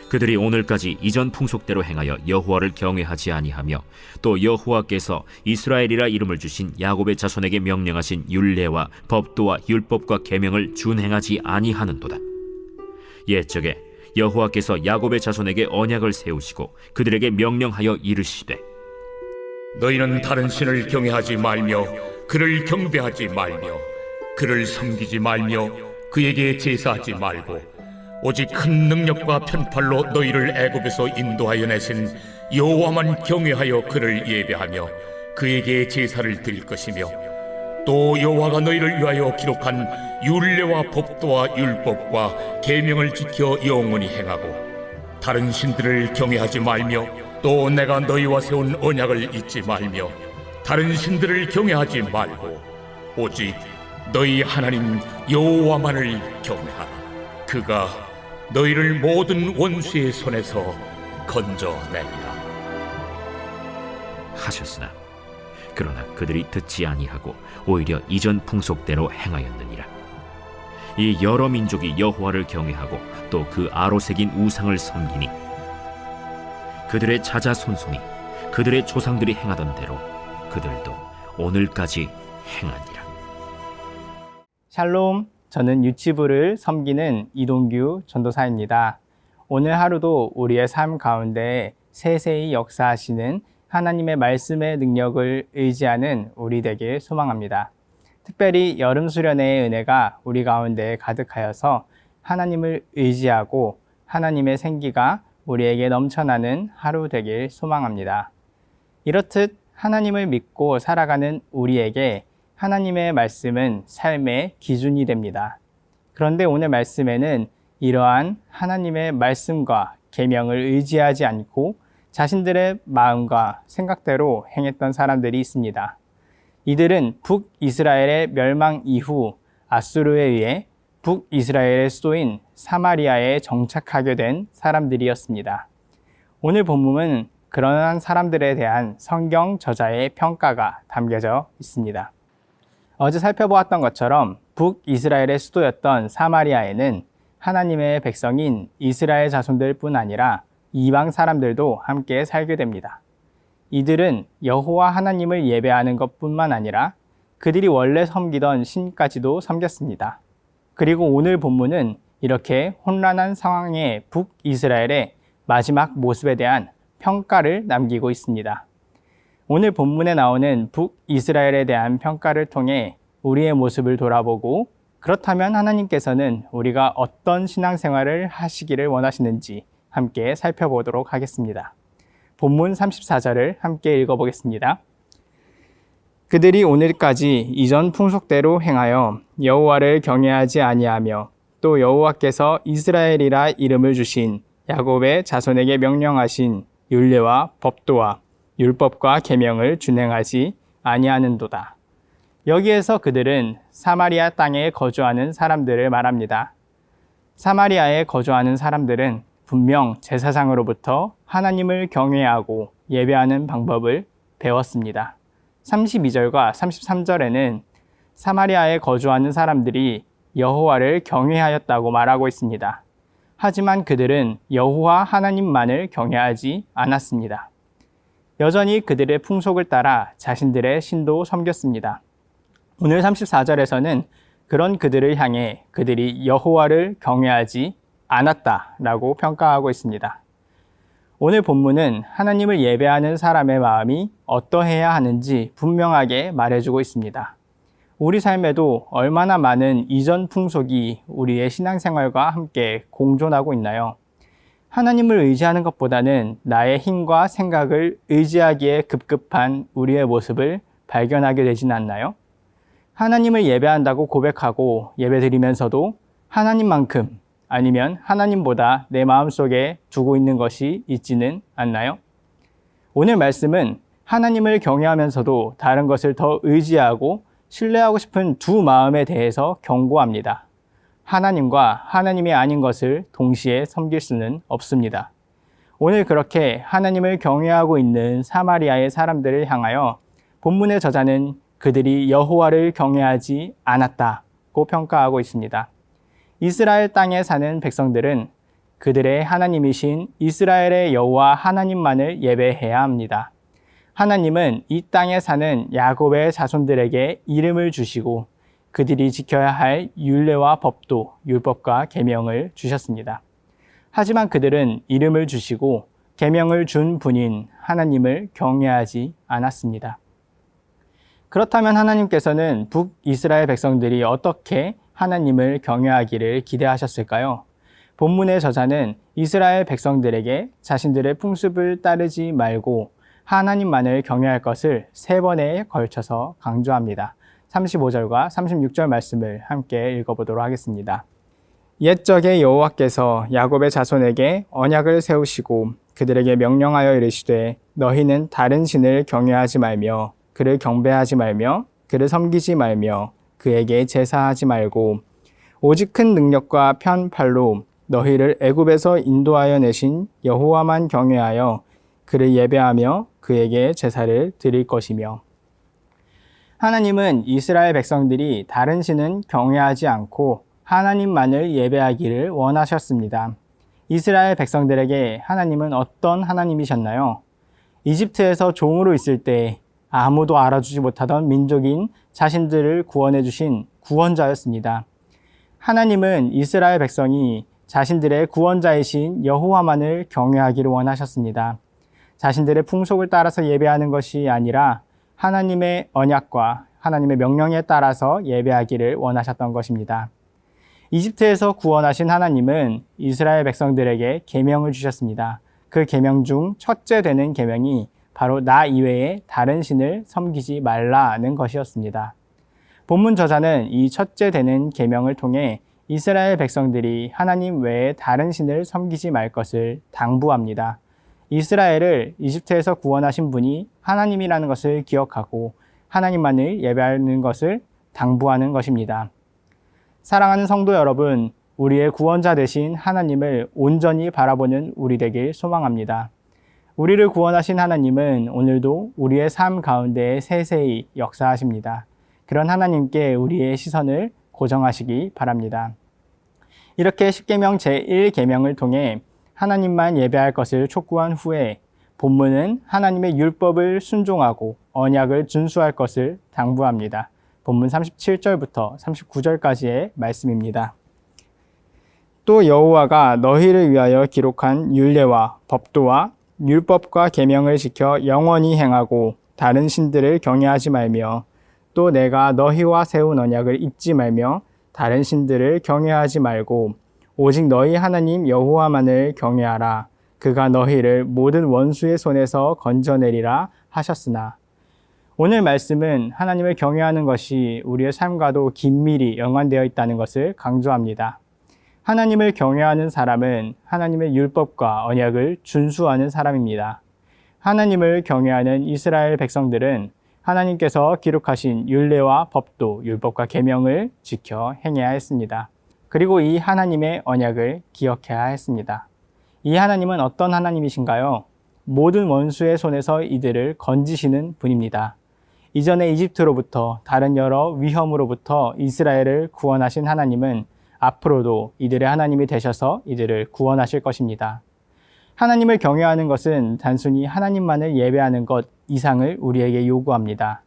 그들이 오늘까지 이전 풍속대로 행하여 여호와를 경외하지 아니하며 또 여호와께서 이스라엘이라 이름을 주신 야곱의 자손에게 명령하신 율례와 법도와 율법과 계명을 준행하지 아니하는도다. 옛적에 여호와께서 야곱의 자손에게 언약을 세우시고 그들에게 명령하여 이르시되 너희는 다른 신을 경외하지 말며 그를 경배하지 말며 그를 섬기지 말며 그에게 제사하지 말고 오직 큰 능력과 편팔로 너희를 애굽에서 인도하여 내신 여호와만 경외하여 그를 예배하며 그에게 제사를 드릴 것이며 또 여호와가 너희를 위하여 기록한 율례와 법도와 율법과 계명을 지켜 영원히 행하고 다른 신들을 경외하지 말며 또 내가 너희와 세운 언약을 잊지 말며 다른 신들을 경외하지 말고 오직 너희 하나님 여호와만을 경외하라. 그가 너희를 모든 원수의 손에서 건져내리라 하셨으나 그러나 그들이 듣지 아니하고 오히려 이전 풍속대로 행하였느니라. 이 여러 민족이 여호와를 경외하고 또 그 아로 새긴 우상을 섬기니 그들의 자자손손이 그들의 조상들이 행하던 대로 그들도 오늘까지 행하니라. 샬롬, 저는 유치부를 섬기는 이동규 전도사입니다. 오늘 하루도 우리의 삶 가운데 세세히 역사하시는 하나님의 말씀의 능력을 의지하는 우리 되길 소망합니다. 특별히 여름 수련회의 은혜가 우리 가운데 가득하여서 하나님을 의지하고 하나님의 생기가 우리에게 넘쳐나는 하루 되길 소망합니다. 이렇듯 하나님을 믿고 살아가는 우리에게 하나님의 말씀은 삶의 기준이 됩니다. 그런데 오늘 말씀에는 이러한 하나님의 말씀과 계명을 의지하지 않고 자신들의 마음과 생각대로 행했던 사람들이 있습니다. 이들은 북이스라엘의 멸망 이후 아수르에 의해 북이스라엘의 수도인 사마리아에 정착하게 된 사람들이었습니다. 오늘 본문은 그러한 사람들에 대한 성경 저자의 평가가 담겨져 있습니다. 어제 살펴보았던 것처럼 북이스라엘의 수도였던 사마리아에는 하나님의 백성인 이스라엘 자손들뿐 아니라 이방 사람들도 함께 살게 됩니다. 이들은 여호와 하나님을 예배하는 것뿐만 아니라 그들이 원래 섬기던 신까지도 섬겼습니다. 그리고 오늘 본문은 이렇게 혼란한 상황의 북이스라엘의 마지막 모습에 대한 평가를 남기고 있습니다. 오늘 본문에 나오는 북이스라엘에 대한 평가를 통해 우리의 모습을 돌아보고 그렇다면 하나님께서는 우리가 어떤 신앙생활을 하시기를 원하시는지 함께 살펴보도록 하겠습니다. 본문 34절을 함께 읽어보겠습니다. 그들이 오늘까지 이전 풍속대로 행하여 여호와를 경외하지 아니하며 또 여호와께서 이스라엘이라 이름을 주신 야곱의 자손에게 명령하신 율례와 법도와 율법과 계명을 준행하지 아니하는도다. 여기에서 그들은 사마리아 땅에 거주하는 사람들을 말합니다. 사마리아에 거주하는 사람들은 분명 제사장으로부터 하나님을 경외하고 예배하는 방법을 배웠습니다. 32절과 33절에는 사마리아에 거주하는 사람들이 여호와를 경외하였다고 말하고 있습니다. 하지만 그들은 여호와 하나님만을 경외하지 않았습니다. 여전히 그들의 풍속을 따라 자신들의 신도 섬겼습니다. 오늘 34절에서는 그런 그들을 향해 그들이 여호와를 경외하지 않았다라고 평가하고 있습니다. 오늘 본문은 하나님을 예배하는 사람의 마음이 어떠해야 하는지 분명하게 말해주고 있습니다. 우리 삶에도 얼마나 많은 이전 풍속이 우리의 신앙생활과 함께 공존하고 있나요? 하나님을 의지하는 것보다는 나의 힘과 생각을 의지하기에 급급한 우리의 모습을 발견하게 되지는 않나요? 하나님을 예배한다고 고백하고 예배드리면서도 하나님만큼 아니면 하나님보다 내 마음속에 두고 있는 것이 있지는 않나요? 오늘 말씀은 하나님을 경외하면서도 다른 것을 더 의지하고 신뢰하고 싶은 두 마음에 대해서 경고합니다. 하나님과 하나님이 아닌 것을 동시에 섬길 수는 없습니다. 오늘 그렇게 하나님을 경외하고 있는 사마리아의 사람들을 향하여 본문의 저자는 그들이 여호와를 경외하지 않았다고 평가하고 있습니다. 이스라엘 땅에 사는 백성들은 그들의 하나님이신 이스라엘의 여호와 하나님만을 예배해야 합니다. 하나님은 이 땅에 사는 야곱의 자손들에게 이름을 주시고 그들이 지켜야 할 율례와 법도 율법과 계명을 주셨습니다. 하지만 그들은 이름을 주시고 계명을 준 분인 하나님을 경외하지 않았습니다. 그렇다면 하나님께서는 북이스라엘 백성들이 어떻게 하나님을 경외하기를 기대하셨을까요? 본문의 저자는 이스라엘 백성들에게 자신들의 풍습을 따르지 말고 하나님만을 경외할 것을 3번에 걸쳐서 강조합니다. 35절과 36절 말씀을 함께 읽어보도록 하겠습니다. 옛적에 여호와께서 야곱의 자손에게 언약을 세우시고 그들에게 명령하여 이르시되 너희는 다른 신을 경외하지 말며 그를 경배하지 말며 그를 섬기지 말며 그에게 제사하지 말고 오직 큰 능력과 편팔로 너희를 애굽에서 인도하여 내신 여호와만 경외하여 그를 예배하며 그에게 제사를 드릴 것이며. 하나님은 이스라엘 백성들이 다른 신은 경외하지 않고 하나님만을 예배하기를 원하셨습니다. 이스라엘 백성들에게 하나님은 어떤 하나님이셨나요? 이집트에서 종으로 있을 때 아무도 알아주지 못하던 민족인 자신들을 구원해 주신 구원자였습니다. 하나님은 이스라엘 백성이 자신들의 구원자이신 여호와만을 경외하기를 원하셨습니다. 자신들의 풍속을 따라서 예배하는 것이 아니라 하나님의 언약과 하나님의 명령에 따라서 예배하기를 원하셨던 것입니다. 이집트에서 구원하신 하나님은 이스라엘 백성들에게 계명을 주셨습니다. 그 계명 중 첫째 되는 계명이 바로 나 이외에 다른 신을 섬기지 말라는 것이었습니다. 본문 저자는 이 첫째 되는 계명을 통해 이스라엘 백성들이 하나님 외에 다른 신을 섬기지 말 것을 당부합니다. 이스라엘을 이집트에서 구원하신 분이 하나님이라는 것을 기억하고 하나님만을 예배하는 것을 당부하는 것입니다. 사랑하는 성도 여러분, 우리의 구원자 되신 하나님을 온전히 바라보는 우리 되길 소망합니다. 우리를 구원하신 하나님은 오늘도 우리의 삶 가운데 세세히 역사하십니다. 그런 하나님께 우리의 시선을 고정하시기 바랍니다. 이렇게 십계명 제1계명을 통해 하나님만 예배할 것을 촉구한 후에 본문은 하나님의 율법을 순종하고 언약을 준수할 것을 당부합니다. 본문 37절부터 39절까지의 말씀입니다. 또 여호와가 너희를 위하여 기록한 율례와 법도와 율법과 계명을 지켜 영원히 행하고 다른 신들을 경외하지 말며 또 내가 너희와 세운 언약을 잊지 말며 다른 신들을 경외하지 말고 오직 너희 하나님 여호와만을 경외하라. 그가 너희를 모든 원수의 손에서 건져내리라 하셨으나. 오늘 말씀은 하나님을 경외하는 것이 우리의 삶과도 긴밀히 연관되어 있다는 것을 강조합니다. 하나님을 경외하는 사람은 하나님의 율법과 언약을 준수하는 사람입니다. 하나님을 경외하는 이스라엘 백성들은 하나님께서 기록하신 율례와 법도, 율법과 계명을 지켜 행해야 했습니다. 그리고 이 하나님의 언약을 기억해야 했습니다. 이 하나님은 어떤 하나님이신가요? 모든 원수의 손에서 이들을 건지시는 분입니다. 이전에 이집트로부터 다른 여러 위험으로부터 이스라엘을 구원하신 하나님은 앞으로도 이들의 하나님이 되셔서 이들을 구원하실 것입니다. 하나님을 경외하는 것은 단순히 하나님만을 예배하는 것 이상을 우리에게 요구합니다.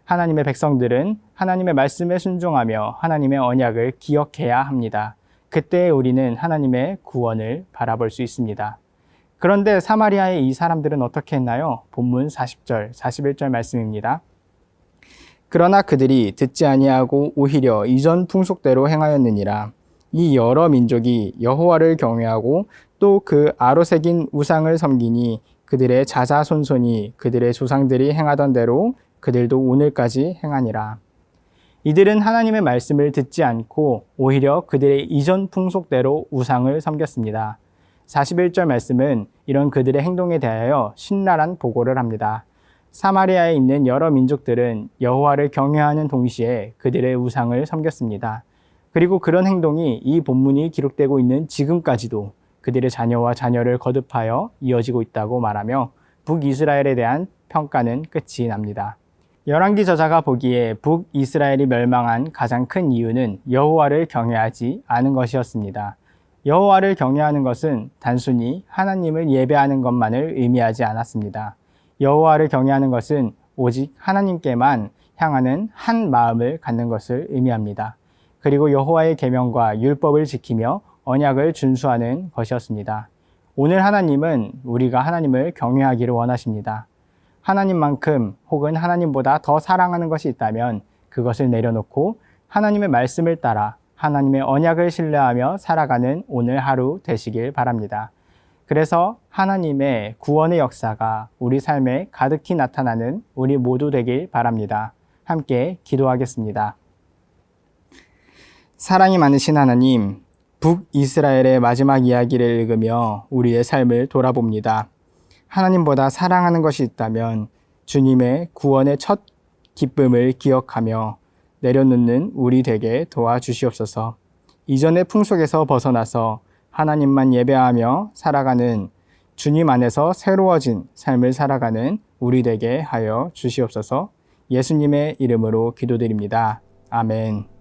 하나님의 백성들은 하나님의 말씀에 순종하며 하나님의 언약을 기억해야 합니다. 그때 우리는 하나님의 구원을 바라볼 수 있습니다. 그런데 사마리아의 이 사람들은 어떻게 했나요? 본문 40절, 41절 말씀입니다. 그러나 그들이 듣지 아니하고 오히려 이전 풍속대로 행하였느니라. 이 여러 민족이 여호와를 경외하고 또 그 아로새긴 우상을 섬기니 그들의 자자손손이 그들의 조상들이 행하던 대로 그들도 오늘까지 행하니라. 이들은 하나님의 말씀을 듣지 않고 오히려 그들의 이전 풍속대로 우상을 섬겼습니다. 41절 말씀은 이런 그들의 행동에 대하여 신랄한 보고를 합니다. 사마리아에 있는 여러 민족들은 여호와를 경외하는 동시에 그들의 우상을 섬겼습니다. 그리고 그런 행동이 이 본문이 기록되고 있는 지금까지도 그들의 자녀와 자녀를 거듭하여 이어지고 있다고 말하며 북이스라엘에 대한 평가는 끝이 납니다. 열왕기 저자가 보기에 북이스라엘이 멸망한 가장 큰 이유는 여호와를 경외하지 않은 것이었습니다. 여호와를 경외하는 것은 단순히 하나님을 예배하는 것만을 의미하지 않았습니다. 여호와를 경외하는 것은 오직 하나님께만 향하는 한 마음을 갖는 것을 의미합니다. 그리고 여호와의 계명과 율법을 지키며 언약을 준수하는 것이었습니다. 오늘 하나님은 우리가 하나님을 경외하기를 원하십니다. 하나님만큼 혹은 하나님보다 더 사랑하는 것이 있다면 그것을 내려놓고 하나님의 말씀을 따라 하나님의 언약을 신뢰하며 살아가는 오늘 하루 되시길 바랍니다. 그래서 하나님의 구원의 역사가 우리 삶에 가득히 나타나는 우리 모두 되길 바랍니다. 함께 기도하겠습니다. 사랑이 많으신 하나님, 북이스라엘의 마지막 이야기를 읽으며 우리의 삶을 돌아봅니다. 하나님보다 사랑하는 것이 있다면 주님의 구원의 첫 기쁨을 기억하며 내려놓는 우리 되게 도와주시옵소서. 이전의 풍속에서 벗어나서 하나님만 예배하며 살아가는 주님 안에서 새로워진 삶을 살아가는 우리 되게 하여 주시옵소서. 예수님의 이름으로 기도드립니다. 아멘.